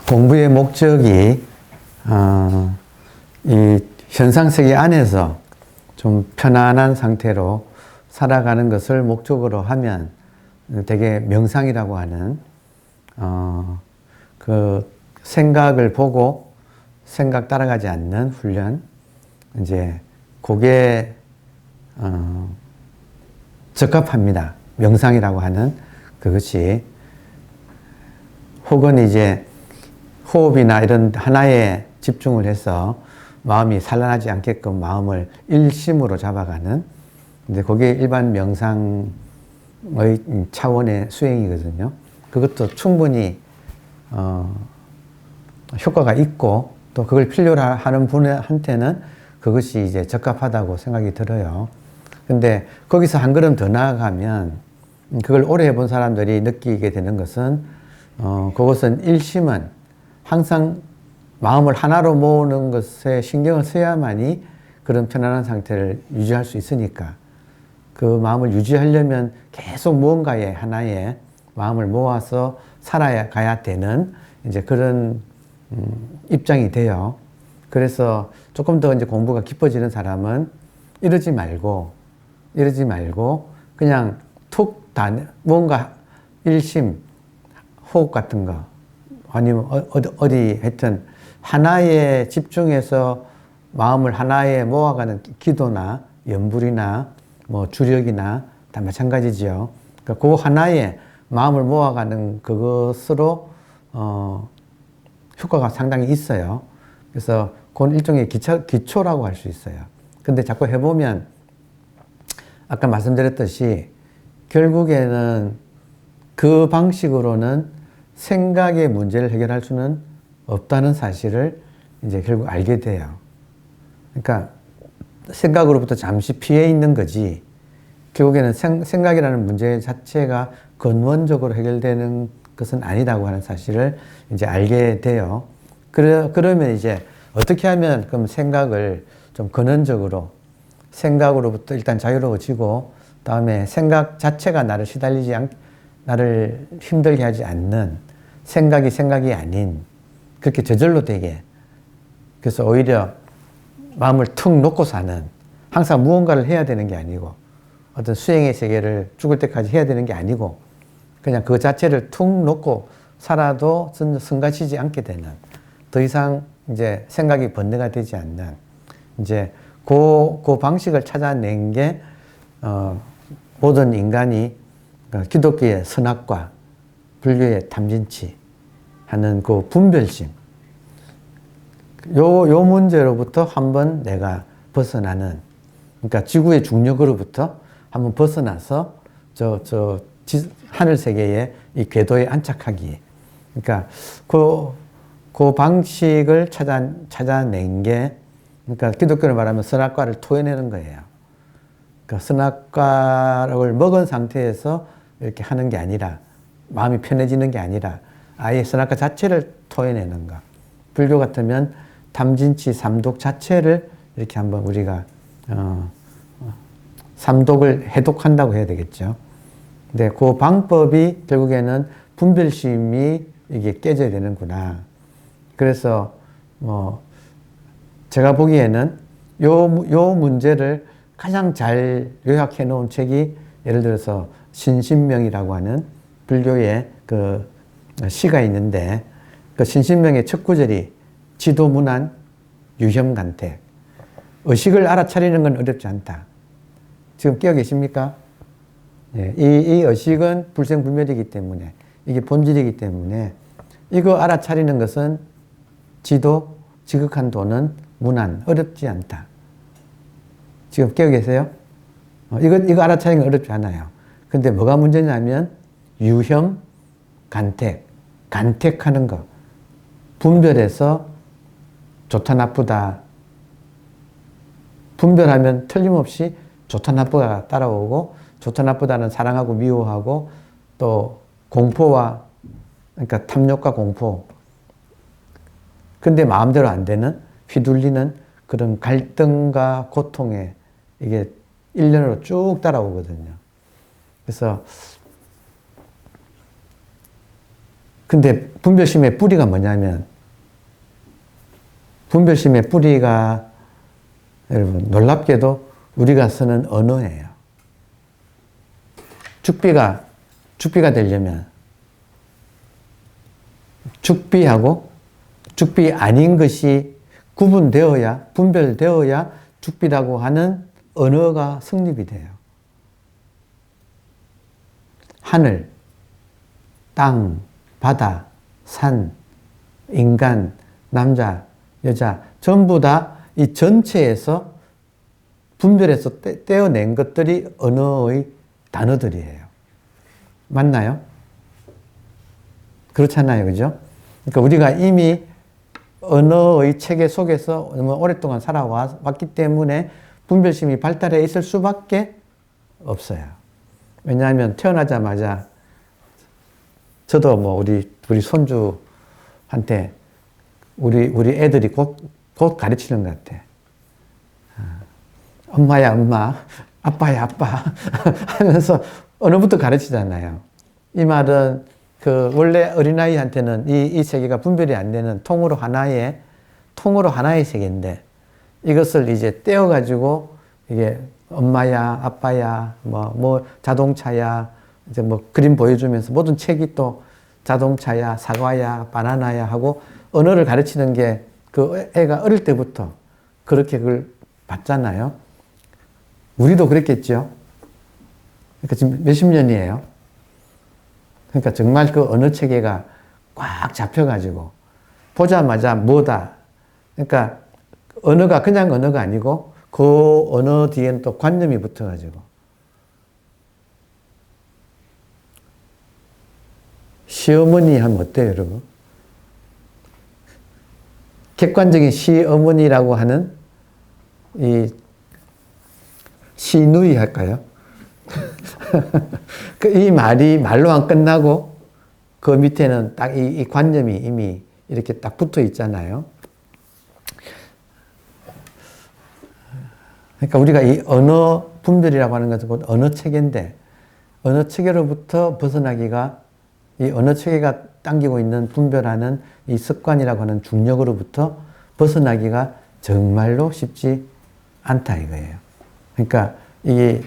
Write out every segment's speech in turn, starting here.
공부의 목적이 이 현상세계 안에서 좀 편안한 상태로 살아가는 것을 목적으로 하면 되게 명상이라고 하는 그 생각을 보고 생각 따라가지 않는 훈련, 이제 그게 적합합니다. 명상이라고 하는 그것이. 혹은 이제 호흡이나 이런 하나에 집중을 해서 마음이 산란하지 않게끔 마음을 일심으로 잡아가는, 근데 그게 일반 명상의 차원의 수행이거든요. 그것도 충분히 효과가 있고, 또 그걸 필요로 하는 분한테는 그것이 이제 적합하다고 생각이 들어요. 근데 거기서 한 걸음 더 나아가면, 그걸 오래 해본 사람들이 느끼게 되는 것은, 그것은 일심은 항상 마음을 하나로 모으는 것에 신경을 써야만이 그런 편안한 상태를 유지할 수 있으니까, 그 마음을 유지하려면 계속 무언가에 하나에 마음을 모아서 살아가야 되는 이제 그런 입장이 돼요. 그래서 조금 더 이제 공부가 깊어지는 사람은 이러지 말고 그냥 뭔가 일심, 호흡 같은 거, 아니면 어디 하여튼 하나에 집중해서 마음을 하나에 모아가는 기도나 염불이나 뭐 주력이나 다 마찬가지죠. 그러니까 그 하나에 마음을 모아가는 그것으로 효과가 상당히 있어요. 그래서 그건 일종의 기초라고 할 수 있어요. 근데 자꾸 해보면 아까 말씀드렸듯이 결국에는 그 방식으로는 생각의 문제를 해결할 수는 없다는 사실을 이제 결국 알게 돼요. 그러니까 생각으로부터 잠시 피해 있는 거지, 결국에는 생각이라는 문제 자체가 근원적으로 해결되는 것은 아니라고 하는 사실을 이제 알게 돼요. 그러면 이제 어떻게 하면 그럼 생각을 좀 근원적으로, 생각으로부터 일단 자유로워지고, 다음에 생각 자체가 나를 나를 힘들게 하지 않는, 생각이 아닌, 그렇게 저절로 되게, 그래서 오히려 마음을 툭 놓고 사는, 항상 무언가를 해야 되는 게 아니고, 어떤 수행의 세계를 죽을 때까지 해야 되는 게 아니고, 그냥 그 자체를 툭 놓고 살아도 성가시지 않게 되는, 더 이상 이제 생각이 번뇌가 되지 않는, 이제 그 방식을 찾아낸 게 모든 인간이 기독교의 선악과 불교의 탐진치 하는 그 분별심, 요 문제로부터 한번 내가 벗어나는, 그러니까 지구의 중력으로부터 한번 벗어나서 하늘 세계의 이 궤도에 안착하기. 그러니까 그 방식을 찾아낸 게, 그러니까 기독교를 말하면 선악과를 토해내는 거예요. 그러니까 선악과를 먹은 상태에서 이렇게 하는 게 아니라, 마음이 편해지는 게 아니라 아예 선악과 자체를 토해내는 것. 불교 같으면 탐진치 삼독 자체를 이렇게 한번 우리가 삼독을 해독한다고 해야 되겠죠. 근데 그 방법이 결국에는 분별심이 이게 깨져야 되는구나. 그래서 제가 보기에는 요 문제를 가장 잘 요약해 놓은 책이, 예를 들어서 신신명이라고 하는 불교의 그 시가 있는데, 그 신신명의 첫 구절이 지도문안 유혐간택, 의식을 알아차리는 건 어렵지 않다. 지금 끼어 계십니까? 예, 이 의식은 불생불멸이기 때문에, 이게 본질이기 때문에, 이거 알아차리는 것은 지극한 도는 문안, 어렵지 않다. 지금 깨어 계세요? 이거 알아차리는 건 어렵지 않아요. 근데 뭐가 문제냐면 유혐, 간택하는 거. 분별해서 좋다 나쁘다. 분별하면 틀림없이 좋다 나쁘다가 따라오고, 좋다 나쁘다는 사랑하고 미워하고, 또 공포와, 그러니까 탐욕과 공포. 근데 마음대로 안 되는, 휘둘리는 그런 갈등과 고통에 이게 일련으로 쭉 따라오거든요. 그래서 근데 분별심의 뿌리가 뭐냐면, 분별심의 뿌리가 여러분 놀랍게도 우리가 쓰는 언어예요. 죽비가 되려면 죽비하고 죽비 아닌 것이 구분되어야, 분별되어야 죽비라고 하는 언어가 성립이 돼요. 하늘, 땅, 바다, 산, 인간, 남자, 여자 전부 다 이 전체에서 분별해서 떼어낸 것들이 언어의 단어들이에요. 맞나요? 그렇잖아요. 그죠? 그러니까 우리가 이미 언어의 체계 속에서 너무 오랫동안 살아왔기 때문에 분별심이 발달해 있을 수밖에 없어요. 왜냐하면 태어나자마자 저도 뭐 우리 손주한테 우리 애들이 곧 가르치는 것 같아. 엄마야 엄마, 아빠야 아빠 하면서 언어부터 가르치잖아요. 이 말은 그 원래 어린아이한테는 이 세계가 분별이 안 되는 통으로 하나의 세계인데, 이것을 이제 떼어가지고 이게 엄마야 아빠야 뭐 자동차야 이제 뭐 그림 보여주면서 모든 책이 또 자동차야 사과야 바나나야 하고 언어를 가르치는 게 그 애가 어릴 때부터 그렇게 그걸 봤잖아요. 우리도 그랬겠죠. 그러니까 지금 몇십 년이에요. 그러니까 정말 그 언어 체계가 꽉 잡혀가지고 보자마자 뭐다. 그러니까 언어가 그냥 언어가 아니고 그 언어 뒤에는 또 관념이 붙어가지고 시어머니 하면 어때요, 여러분? 객관적인 시어머니라고 하는 이 시누이 할까요? 이 말이 말로 안 끝나고 그 밑에는 딱 이 관념이 이미 이렇게 딱 붙어 있잖아요. 그러니까 우리가 이 언어 분별이라고 하는 것은 곧 언어 체계인데, 언어 체계로부터 벗어나기가, 이 언어 체계가 당기고 있는 분별하는 이 습관이라고 하는 중력으로부터 벗어나기가 정말로 쉽지 않다 이거예요. 그러니까 이게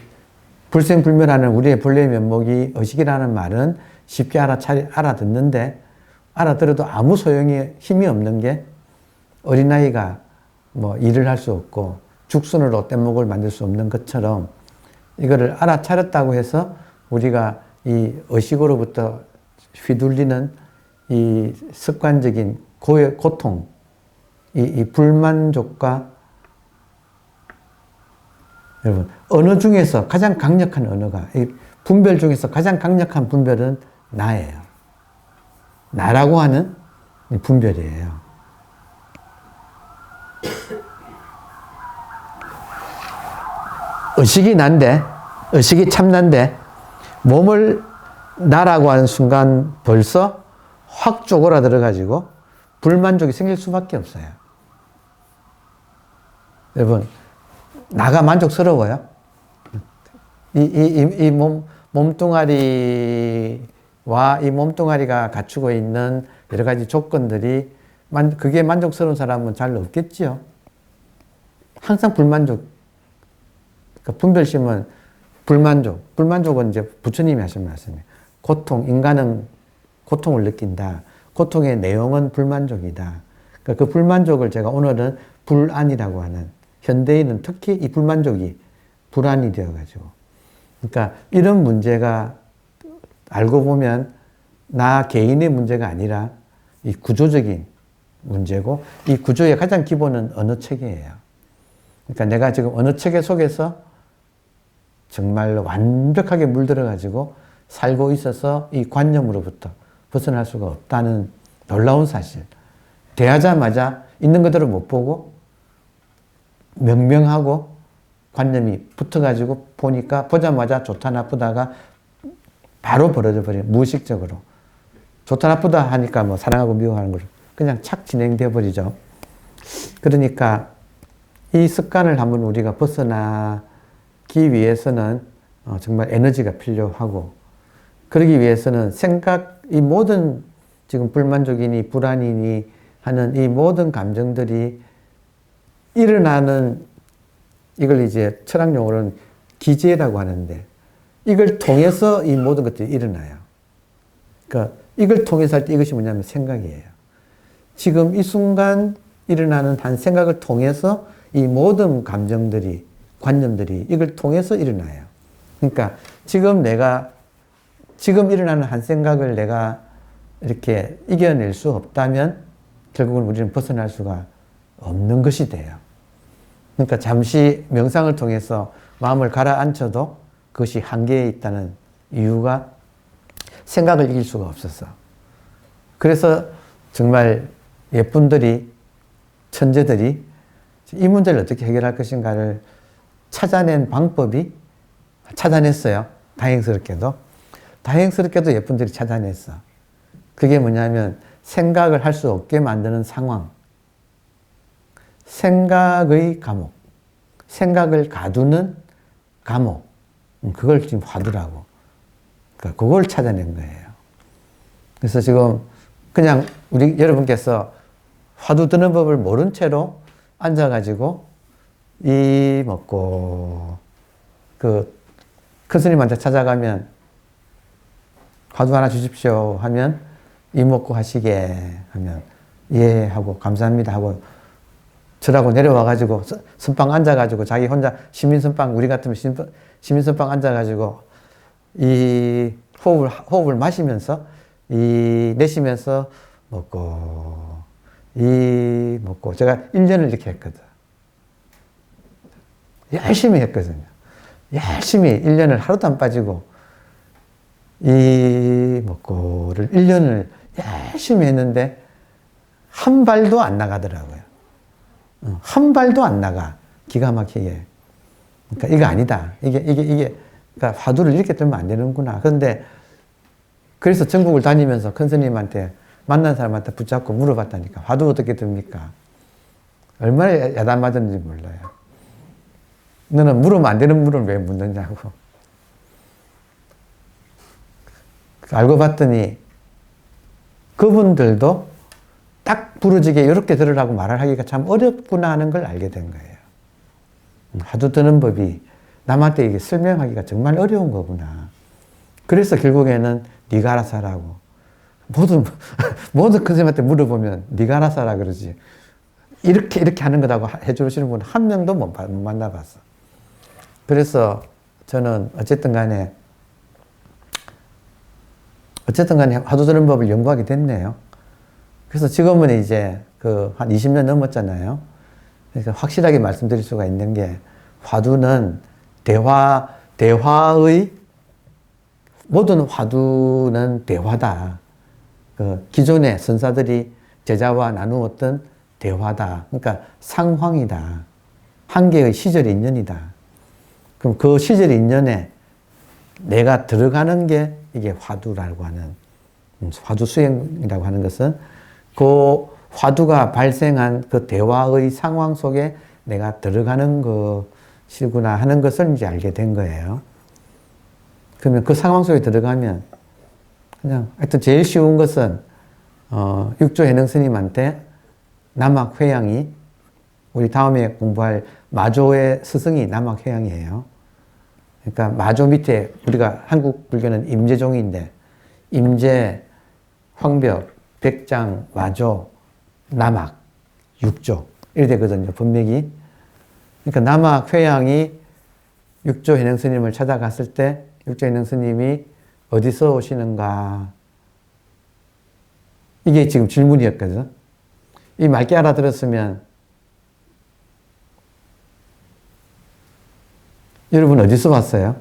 불생불멸하는 우리의 본래의 면목이 의식이라는 말은 쉽게 알아듣는데, 알아들어도 아무 소용이 힘이 없는 게, 어린아이가 뭐 일을 할 수 없고 죽순으로 뗏목을 만들 수 없는 것처럼 이거를 알아차렸다고 해서 우리가 이 의식으로부터 휘둘리는 이 습관적인 고통, 이 불만족과, 여러분, 언어 중에서 가장 강력한 언어가, 이 분별 중에서 가장 강력한 분별은 나예요. 나라고 하는 분별이에요. 의식이 난데, 의식이 참난데, 몸을 나라고 하는 순간 벌써 확 쪼그라들어가지고 불만족이 생길 수밖에 없어요. 여러분, 나가 만족스러워요? 이 몸뚱아리와 이 몸뚱아리가 갖추고 있는 여러 가지 조건들이, 그게 만족스러운 사람은 잘 없겠지요? 항상 불만족. 그러니까 분별심은 불만족은 이제 부처님이 하신 말씀이에요. 인간은 고통을 느낀다. 고통의 내용은 불만족이다. 그러니까 그 불만족을 제가 오늘은 불안이라고 하는, 현대인은 특히 이 불만족이 불안이 되어가지고, 그러니까 이런 문제가 알고 보면 나 개인의 문제가 아니라 이 구조적인 문제고, 이 구조의 가장 기본은 언어 체계예요. 그러니까 내가 지금 언어 체계 속에서 정말로 완벽하게 물들어가지고 살고 있어서 이 관념으로부터 벗어날 수가 없다는 놀라운 사실. 대하자마자 있는 그대로 못 보고 명명하고 관념이 붙어가지고 보니까 보자마자 좋다 나쁘다가 바로 벌어져 버려요. 무의식적으로. 좋다 나쁘다 하니까 뭐 사랑하고 미워하는 걸 그냥 착 진행되어 버리죠. 그러니까 이 습관을 한번 우리가 벗어나기 위해서는 정말 에너지가 필요하고, 그러기 위해서는 이 모든 지금 불만족이니 불안이니 하는 이 모든 감정들이 일어나는, 이걸 이제 철학용어로는 기제라고 하는데, 이걸 통해서 이 모든 것들이 일어나요. 그러니까 이걸 통해서 할 때 이것이 뭐냐면 생각이에요. 지금 이 순간 일어나는 한 생각을 통해서 이 모든 감정들이, 관념들이 이걸 통해서 일어나요. 그러니까 지금 일어나는 한 생각을 내가 이렇게 이겨낼 수 없다면 결국은 우리는 벗어날 수가 없는 것이 돼요. 그러니까 잠시 명상을 통해서 마음을 가라앉혀도 그것이 한계에 있다는 이유가 생각을 이길 수가 없었어. 그래서 정말 예쁜들이, 천재들이 이 문제를 어떻게 해결할 것인가를 찾아낸 방법이, 찾아냈어요. 다행스럽게도 예쁜들이 찾아냈어. 그게 뭐냐면 생각을 할 수 없게 만드는 상황. 생각의 감옥. 생각을 가두는 감옥. 그걸 지금 화두라고. 그러니까 그걸 찾아낸 거예요. 그래서 지금 그냥 여러분께서 화두 드는 법을 모른 채로 앉아가지고 이 먹고 큰 스님한테 찾아가면 화두 하나 주십시오 하면 이 먹고 하시게 하면 예 하고 감사합니다 하고 절하고 내려와가지고 선방 앉아가지고 자기 혼자 시민선방, 우리 같으면 시민선방 앉아가지고 이 호흡을 마시면서 이 내쉬면서 먹고 이 먹고 제가 1년을 이렇게 했거든. 열심히 했거든요. 열심히 1년을 하루도 안 빠지고 이 먹고를 1년을 열심히 했는데 한 발도 안 나가더라고요. 한 발도 안 나가. 기가 막히게. 그러니까 이거 아니다. 그러니까 화두를 이렇게 들면 안 되는구나. 그런데 그래서 전국을 다니면서 큰 스님한테 만난 사람한테 붙잡고 물어봤다니까. 화두 어떻게 듭니까? 얼마나 야단 맞았는지 몰라요. 너는 물으면 안 되는 물을 왜 묻느냐고. 알고 봤더니 그분들도 딱 부러지게 이렇게 들으라고 말을 하기가 참 어렵구나 하는 걸 알게 된 거예요. 화두 드는 법이 남한테 이게 설명하기가 정말 어려운 거구나. 그래서 결국에는 네가 알아서 하라고. 모든 큰 선생님한테 물어보면 네가 알아서 하라 그러지. 이렇게 하는 거라고 해주시는 분 한 명도 못 만나봤어. 그래서 저는 어쨌든 간에 화두 드는 법을 연구하게 됐네요. 그래서 지금은 이제 한 20년 넘었잖아요. 그러니까 확실하게 말씀드릴 수가 있는 게 화두는 모든 화두는 대화다. 기존의 선사들이 제자와 나누었던 대화다. 그러니까 상황이다. 한 개의 시절 인연이다. 그럼 그 시절 인연에 내가 들어가는 게 이게 화두라고 하는, 화두 수행이라고 하는 것은 그 화두가 발생한 그 대화의 상황 속에 내가 들어가는 것이구나 하는 것을 이제 알게 된 거예요. 그러면 그 상황 속에 들어가면 그냥 하여튼 제일 쉬운 것은 육조 해능 스님한테 남학회양이, 우리 다음에 공부할 마조의 스승이 남학회양이에요. 그러니까 마조 밑에 우리가 한국 불교는 임재종인데 임재, 황벽, 백장, 마조, 남학, 육조 이렇게 되거든요. 분명히. 그러니까 남학회양이 육조 해능 스님을 찾아갔을 때 육조 해능 스님이 어디서 오시는가? 이게 지금 질문이었거든. 이 맑게 알아들었으면 여러분 어디서 왔어요?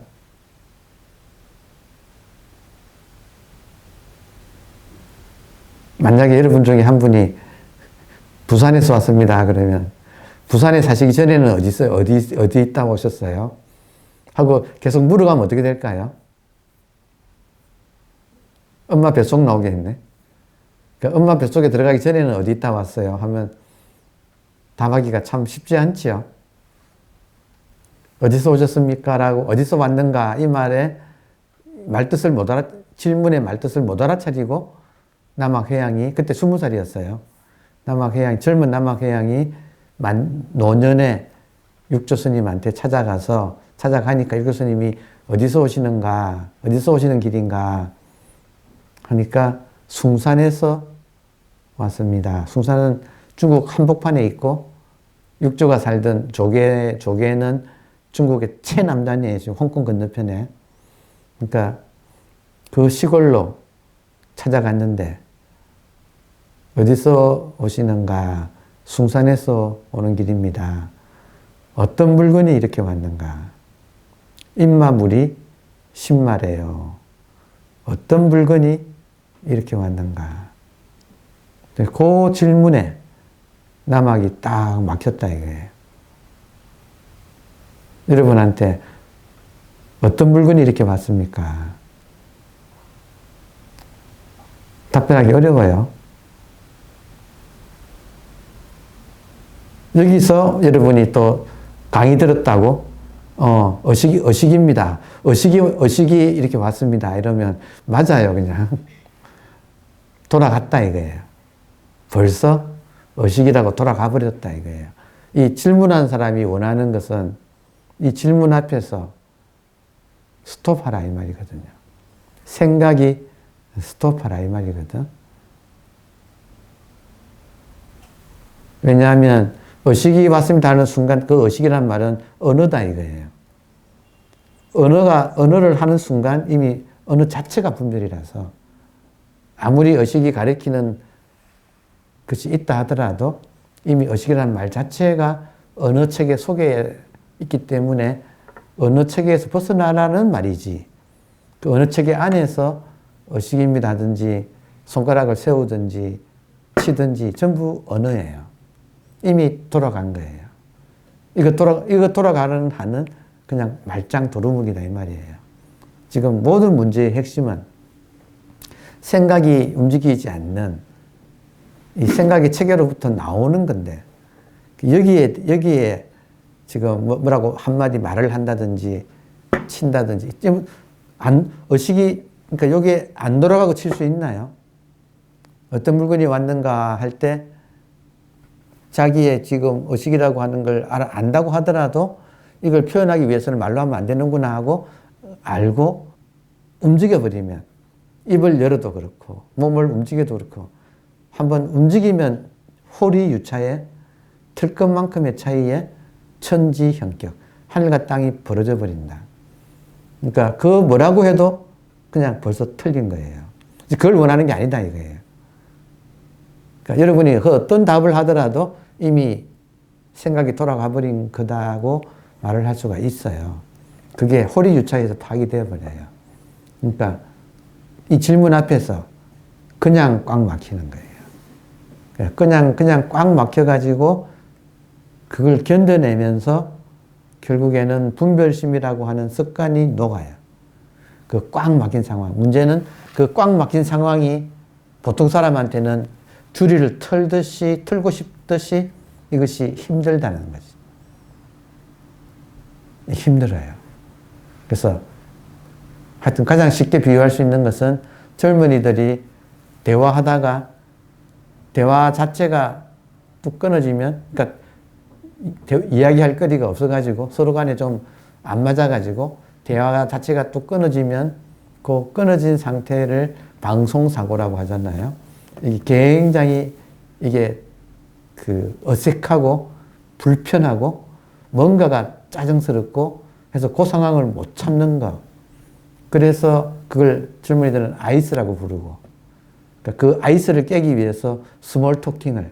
만약에 여러분 중에 한 분이 부산에서 왔습니다. 그러면 부산에 사시기 전에는 어디 있다 오셨어요? 하고 계속 물어가면 어떻게 될까요? 엄마 뱃속 나오겠네. 그러니까 엄마 뱃속에 들어가기 전에는 어디 있다 왔어요? 하면 답하기가 참 쉽지 않지요. 어디서 오셨습니까? 라고 어디서 왔는가? 이 말에 질문의 말뜻을 못 알아차리고 남학회양이 그때 20살이었어요. 남학회양 젊은 남학회양이 노년에 육조 스님한테 찾아가니까 육조 스님이 어디서 오시는가, 어디서 오시는 길인가 하니까 숭산에서 왔습니다. 숭산은 중국 한복판에 있고 육조가 살던 조계는 중국의 최남단이에요. 지금 홍콩 건너편에. 그러니까 그 시골로 찾아갔는데 어디서 오시는가? 숭산에서 오는 길입니다. 어떤 물건이 이렇게 왔는가? 인마물이 신마래요. 어떤 물건이 이렇게 왔는가? 그 질문에 남학이 딱 막혔다 이거예요. 여러분한테 어떤 물건이 이렇게 왔습니까? 답변하기 어려워요. 여기서 여러분이 또 강의 들었다고 어식입니다. 어식이 이렇게 왔습니다. 이러면 맞아요, 그냥. 돌아갔다 이거예요. 벌써 어식이라고 돌아가 버렸다 이거예요. 이 질문한 사람이 원하는 것은 이 질문 앞에서 스톱하라 이 말이거든요. 생각이 스톱하라 이 말이거든. 왜냐하면 어식이 왔습니다 하는 순간 그 어식이란 말은 언어다 이거예요. 언어를 하는 순간 이미 언어 자체가 분별이라서 아무리 어식이 가리키는 것이 있다 하더라도 이미 어식이라는 말 자체가 언어 체계 속에 있기 때문에 언어 체계에서 벗어나라는 말이지. 그 언어 체계 안에서 어식입니다 하든지 손가락을 세우든지 치든지 전부 언어예요. 이미 돌아간 거예요. 이거 돌아가는 한은 그냥 말짱 도루묵이다 이 말이에요. 지금 모든 문제의 핵심은 생각이 움직이지 않는 이 생각의 체계로부터 나오는 건데 여기에 지금 뭐라고 한마디 말을 한다든지 친다든지 어식이 그러니까 여기에 안 돌아가고 칠 수 있나요? 어떤 물건이 왔는가 할 때 자기의 지금 어식이라고 하는 걸 안다고 하더라도 이걸 표현하기 위해서는 말로 하면 안 되는구나 하고 알고 움직여버리면 입을 열어도 그렇고 몸을 움직여도 그렇고 한번 움직이면 호리유차에 틀 것만큼의 차이에 천지형격 하늘과 땅이 벌어져 버린다. 그러니까 그 뭐라고 해도 그냥 벌써 틀린 거예요. 그걸 원하는 게 아니다 이거예요. 그러니까 여러분이 그 어떤 답을 하더라도 이미 생각이 돌아가 버린 거다고 말을 할 수가 있어요. 그게 호리유차에서 파기되어 버려요. 그러니까 이 질문 앞에서 그냥 꽉 막히는 거예요. 그냥 꽉 막혀가지고 그걸 견뎌내면서 결국에는 분별심이라고 하는 습관이 녹아요. 그 꽉 막힌 상황. 문제는 그 꽉 막힌 상황이 보통 사람한테는 주리를 틀고 싶듯이 이것이 힘들다는 거지. 힘들어요. 그래서 하여튼 가장 쉽게 비유할 수 있는 것은 젊은이들이 대화하다가 대화 자체가 뚝 끊어지면 그러니까 이야기할 거리가 없어가지고 서로 간에 좀 안 맞아가지고 대화 자체가 뚝 끊어지면 그 끊어진 상태를 방송사고라고 하잖아요. 이게 굉장히 이게 그 어색하고 불편하고 뭔가가 짜증스럽고 해서 그 상황을 못 참는 거. 그래서 그걸 젊은이들은 아이스라고 부르고 그러니까 그 아이스를 깨기 위해서 스몰 토킹을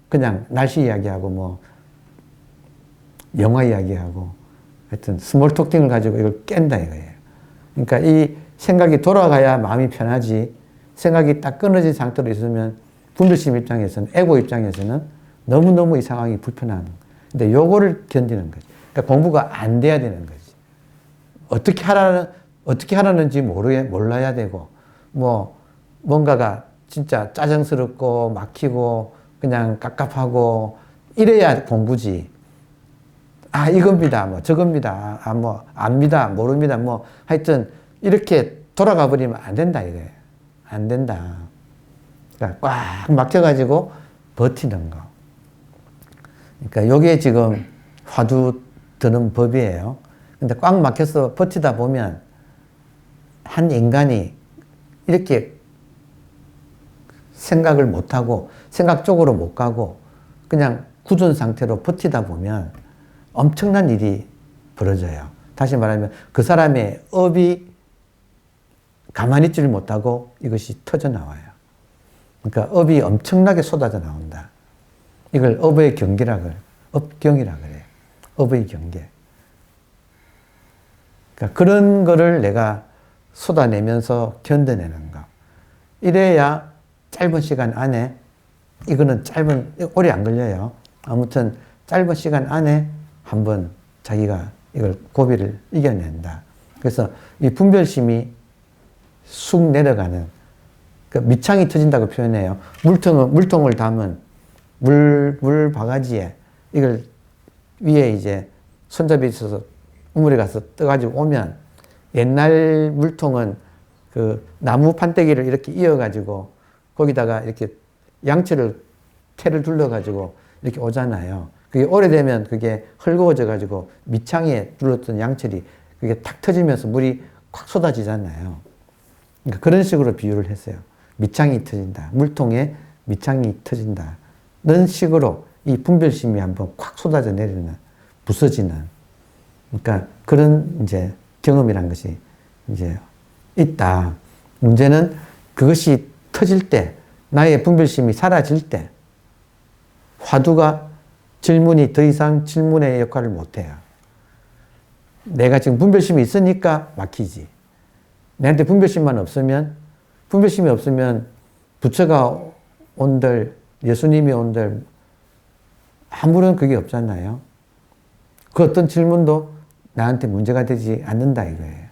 그냥 날씨 이야기하고 뭐 영화 이야기하고 하여튼 스몰 토킹을 가지고 이걸 깬다 이거예요. 그러니까 이 생각이 돌아가야 마음이 편하지 생각이 딱 끊어진 상태로 있으면 분별심 입장에서는 에고 입장에서는 너무너무 이 상황이 불편한 근데 요거를 견디는 거지. 그러니까 공부가 안 돼야 되는 거지. 어떻게 하라는지 몰라야 되고 뭔가가 진짜 짜증스럽고 막히고 그냥 깝깝하고 이래야 공부지. 아, 이겁니다. 뭐 저겁니다. 아, 뭐 압니다. 모릅니다. 뭐 하여튼 이렇게 돌아가 버리면 안 된다 이거예요. 안 된다. 그러니까 꽉 막혀가지고 버티는 거. 그러니까 요게 지금 화두 드는 법이에요. 근데 꽉 막혀서 버티다 보면 한 인간이 이렇게 생각을 못하고 생각 쪽으로 못 가고 그냥 굳은 상태로 버티다 보면 엄청난 일이 벌어져요. 다시 말하면 그 사람의 업이 가만히 있지를 못하고 이것이 터져 나와요. 그러니까 업이 엄청나게 쏟아져 나온다. 이걸 업의 경계라 그래요. 업경이라 그래요. 업의 경계. 그러니까 그런 거를 내가 쏟아내면서 견뎌내는 거. 이래야 짧은 시간 안에, 이거는 오래 안 걸려요. 아무튼 짧은 시간 안에 한번 자기가 이걸 고비를 이겨낸다. 그래서 이 분별심이 쑥 내려가는, 그 밑창이 터진다고 표현해요. 물통을 담은 물 바가지에 이걸 위에 이제 손잡이 있어서 우물에 가서 떠가지고 오면 옛날 물통은 그 나무 판때기를 이렇게 이어가지고 거기다가 이렇게 태를 둘러가지고 이렇게 오잖아요. 그게 오래되면 그게 헐거워져가지고 밑창에 둘렀던 양철이 그게 탁 터지면서 물이 콱 쏟아지잖아요. 그러니까 그런 식으로 비유를 했어요. 밑창이 터진다. 물통에 밑창이 터진다. 이런 식으로 이 분별심이 한번 콱 쏟아져 내리는, 부서지는. 그러니까 그런 이제 경험이란 것이 이제 있다. 문제는 그것이 터질 때, 나의 분별심이 사라질 때, 화두가 질문이 더 이상 질문의 역할을 못해요. 내가 지금 분별심이 있으니까 막히지. 내한테 분별심이 없으면 부처가 온들, 예수님이 온들, 아무런 그게 없잖아요. 그 어떤 질문도 나한테 문제가 되지 않는다 이거예요.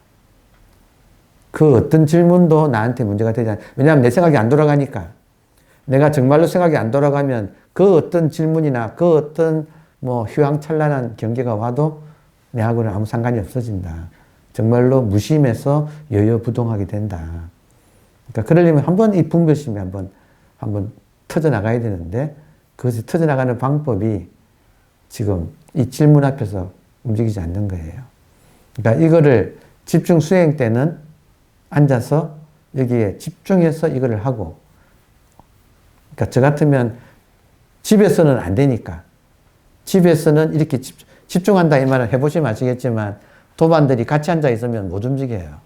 그 어떤 질문도 나한테 문제가 되지 않는다. 왜냐하면 내 생각이 안 돌아가니까. 내가 정말로 생각이 안 돌아가면 그 어떤 질문이나 그 어떤 뭐 휘황찬란한 경계가 와도 내하고는 아무 상관이 없어진다. 정말로 무심해서 여여부동하게 된다. 그러니까 그러려면 한번 이 분별심이 한번 터져나가야 되는데 그것이 터져나가는 방법이 지금 이 질문 앞에서 움직이지 않는 거예요. 그러니까 이거를 집중 수행 때는 앉아서 여기에 집중해서 이거를 하고, 그러니까 저 같으면 집에서는 안 되니까, 집에서는 이렇게 집중한다 이 말을 해보시면 아시겠지만 도반들이 같이 앉아 있으면 못 움직여요.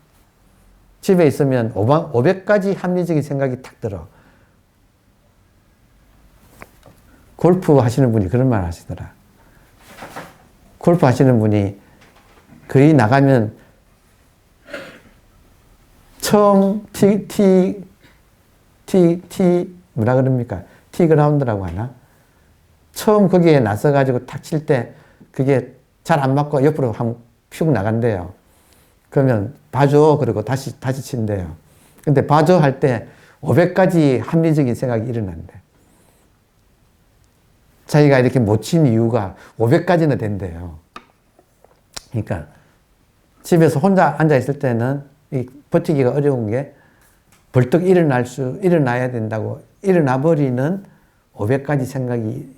집에 있으면 500가지 합리적인 생각이 탁 들어. 골프 하시는 분이 그런 말 하시더라. 골프 하시는 분이 거의 나가면 처음 뭐라 그럽니까? 티그라운드라고 하나? 처음 거기에 나서가지고 탁 칠 때 그게 잘 안 맞고 옆으로 휙 나간대요. 그러면 봐줘. 그러고 다시 친대요. 근데 봐줘 할 때 500가지 합리적인 생각이 일어난대. 자기가 이렇게 못 친 이유가 500가지나 된대요. 그러니까 집에서 혼자 앉아 있을 때는 이 버티기가 어려운 게 벌떡 일어나야 된다고 일어나 버리는 500가지 생각이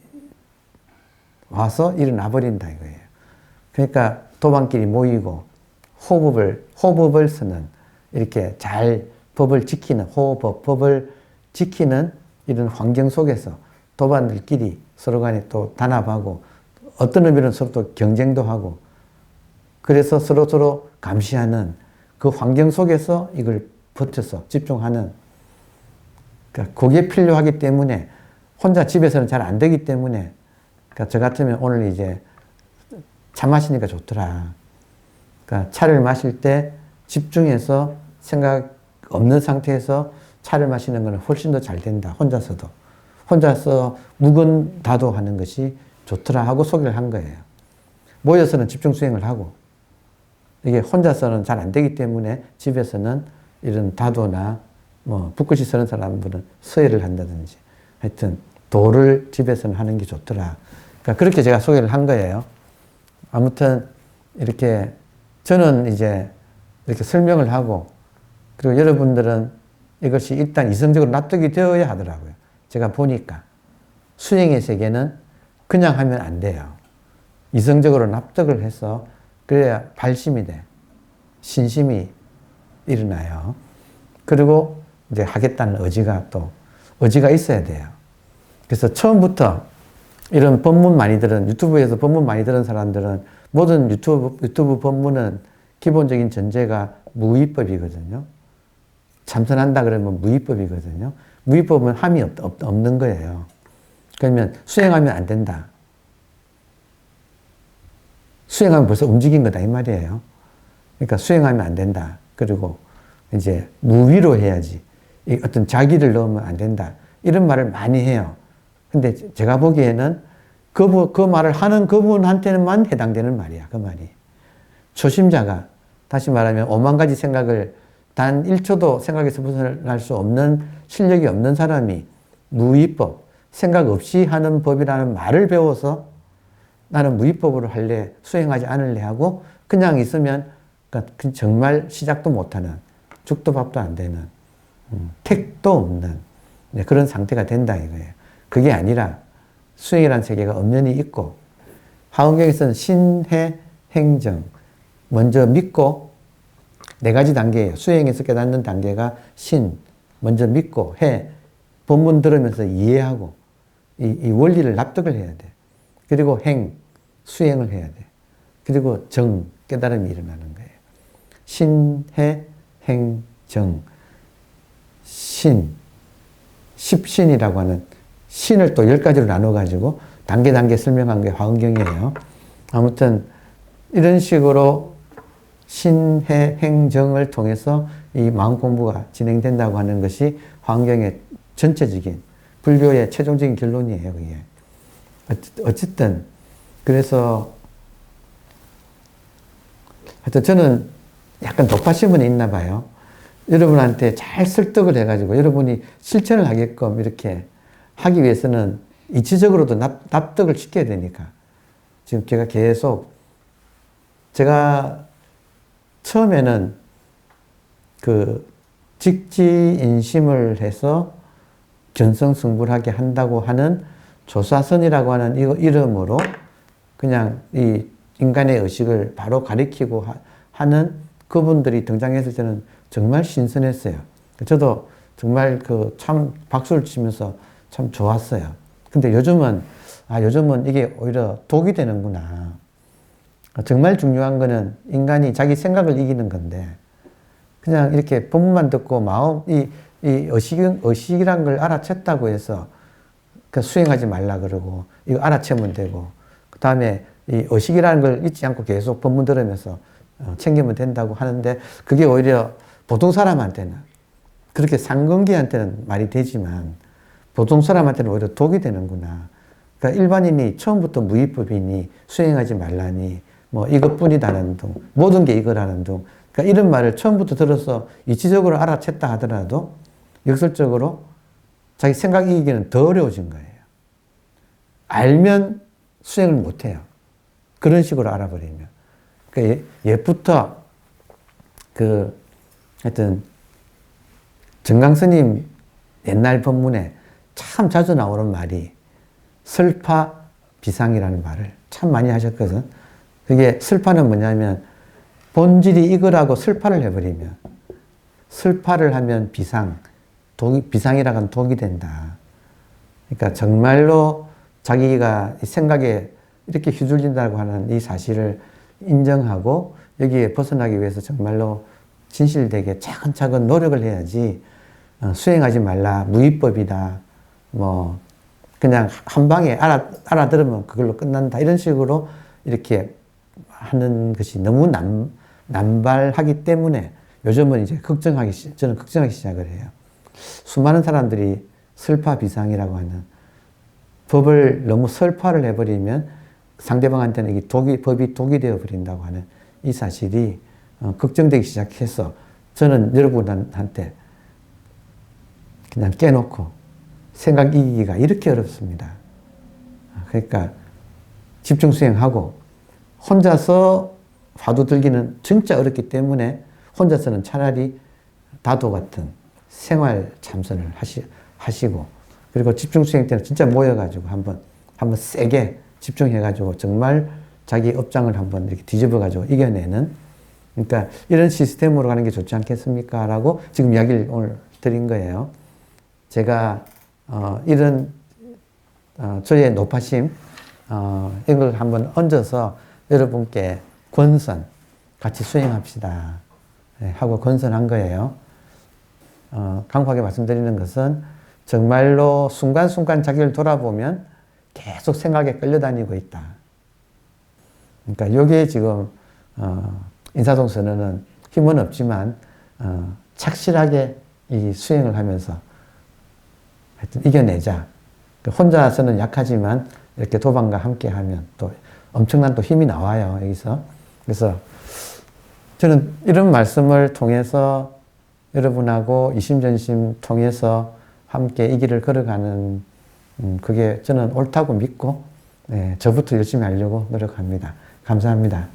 와서 일어나 버린다 이거예요. 그러니까 도반끼리 모이고 호법을 쓰는, 이렇게 잘 법을 지키는 법을 지키는 이런 환경 속에서 도반들끼리 서로 간에 또 단합하고 어떤 의미로는 서로 또 경쟁도 하고 그래서 서로 감시하는 그 환경 속에서 이걸 버텨서 집중하는, 그러니까 그게 필요하기 때문에 혼자 집에서는 잘 안 되기 때문에, 그러니까 저 같으면 오늘 이제 차 마시니까 좋더라. 그러니까 차를 마실 때 집중해서 생각 없는 상태에서 차를 마시는 것은 훨씬 더 잘 된다. 혼자서 묵은 다도하는 것이 좋더라 하고 소개를 한 거예요. 모여서는 집중 수행을 하고 이게 혼자서는 잘 안 되기 때문에 집에서는 이런 다도나 뭐 붓글씨 쓰는 사람들은 서예를 한다든지 하여튼 도를 집에서는 하는 게 좋더라. 그러니까 그렇게 제가 소개를 한 거예요. 아무튼 이렇게 저는 이제 이렇게 설명을 하고 그리고 여러분들은 이것이 일단 이성적으로 납득이 되어야 하더라고요. 제가 보니까. 수행의 세계는 그냥 하면 안 돼요. 이성적으로 납득을 해서 그래야 발심이 돼. 신심이 일어나요. 그리고 이제 하겠다는 의지가 있어야 돼요. 그래서 처음부터 이런 법문 많이 들은, 유튜브에서 법문 많이 들은 사람들은 모든 유튜브 법문은 기본적인 전제가 무위법이거든요. 참선한다 그러면 무위법이거든요. 무위법은 함이 없는 거예요. 그러면 수행하면 안 된다. 수행하면 벌써 움직인 거다 이 말이에요. 그러니까 수행하면 안 된다. 그리고 이제 무위로 해야지. 어떤 자기를 넣으면 안 된다. 이런 말을 많이 해요. 근데 제가 보기에는 그 말을 하는 그분한테는만 해당되는 말이야. 그 말이. 초심자가 다시 말하면 5만 가지 생각을 단 1초도 생각에서 벗어날 수 없는 실력이 없는 사람이 무위법, 생각 없이 하는 법이라는 말을 배워서 나는 무위법으로 할래, 수행하지 않을래 하고 그냥 있으면 정말 시작도 못하는, 죽도 밥도 안 되는, 택도 없는 그런 상태가 된다 이거예요. 그게 아니라 수행이라는 세계가 엄연히 있고 화엄경에서는 신해 행정 먼저 믿고 네 가지 단계예요. 수행에서 깨닫는 단계가 신, 먼저 믿고 해, 본문 들으면서 이해하고 이 원리를 납득을 해야 돼. 그리고 행, 수행을 해야 돼. 그리고 정, 깨달음이 일어나는 거예요. 신, 해, 행, 정. 신, 십신이라고 하는 신을 또 10가지로 나눠가지고 단계 설명한 게 화엄경이에요. 아무튼 이런 식으로 신, 해, 행, 정을 통해서 이 마음 공부가 진행된다고 하는 것이 화엄경의 전체적인 불교의 최종적인 결론이에요. 그게. 어쨌든 그래서 하여튼 저는 약간 독파심은 있나 봐요. 여러분한테 잘 설득을 해가지고 여러분이 실천을 하게끔 이렇게 하기 위해서는 이치적으로도 납득을 시켜야 되니까. 지금 제가 계속 제가 처음에는 그 직지인심을 해서 견성승불하게 한다고 하는 조사선이라고 하는 이름으로 그냥 이 인간의 의식을 바로 가리키고 하는 그분들이 등장했을 때는 정말 신선했어요. 저도 정말 참 박수를 치면서 참 좋았어요. 근데 요즘은 이게 오히려 독이 되는구나. 정말 중요한 거는 인간이 자기 생각을 이기는 건데, 그냥 이렇게 법문만 듣고 이 의식이란 걸 알아챘다고 해서 수행하지 말라 그러고, 이거 알아채면 되고, 그 다음에 이 의식이라는 걸 잊지 않고 계속 법문 들으면서 챙기면 된다고 하는데, 그게 오히려 보통 사람한테는, 그렇게 상근기한테는 말이 되지만, 보통 사람한테는 오히려 독이 되는구나. 그러니까 일반인이 처음부터 무위법이니, 수행하지 말라니, 뭐 이것뿐이다는 등, 모든 게 이거라는 등, 그러니까 이런 말을 처음부터 들어서 이치적으로 알아챘다 하더라도 역설적으로 자기 생각 이기기는 더 어려워진 거예요. 알면 수행을 못해요. 그런 식으로 알아버리면. 그러니까 옛부터 하여튼 정강스님 옛날 법문에 참 자주 나오는 말이 설파비상이라는 말을 참 많이 하셨거든. 그게 설파는 뭐냐면 본질이 이거라고 설파를 해버리면, 설파를 하면 비상이라고 하면 독이 된다. 그러니까 정말로 자기가 생각에 이렇게 휘둘린다고 하는 이 사실을 인정하고 여기에 벗어나기 위해서 정말로 진실되게 차근차근 노력을 해야지, 수행하지 말라, 무위법이다, 뭐 그냥 한 방에 알아들으면 그걸로 끝난다, 이런 식으로 이렇게 하는 것이 너무 남발하기 때문에 요즘은 이제 저는 걱정하기 시작을 해요. 수많은 사람들이 설파비상이라고 하는 법을 너무 설파를 해버리면 상대방한테는 이게 법이 독이 되어버린다고 하는 이 사실이 걱정되기 시작해서 저는 여러분한테 그냥 깨놓고 생각 이기기가 이렇게 어렵습니다. 그러니까 집중 수행하고 혼자서 화두 들기는 진짜 어렵기 때문에 혼자서는 차라리 다도 같은 생활 참선을 하시고, 그리고 집중 수행 때는 진짜 모여가지고 한번 세게 집중해가지고 정말 자기 업장을 한번 이렇게 뒤집어가지고 이겨내는, 그러니까 이런 시스템으로 가는 게 좋지 않겠습니까? 라고 지금 이야기를 오늘 드린 거예요. 제가 이런 저의 노파심 이걸 한번 얹어서 여러분께 권선 같이 수행합시다 하고 권선한 거예요. 강하게 말씀드리는 것은 정말로 순간순간 자기를 돌아보면 계속 생각에 끌려다니고 있다. 그러니까 여기에 지금 인사동 선언은 힘은 없지만 착실하게 이 수행을 하면서 하여튼 이겨내자. 혼자서는 약하지만 이렇게 도반과 함께 하면 또 엄청난 또 힘이 나와요, 여기서. 그래서 저는 이런 말씀을 통해서 여러분하고 이심전심 통해서 함께 이 길을 걸어가는 그게 저는 옳다고 믿고 저부터 열심히 하려고 노력합니다. 감사합니다.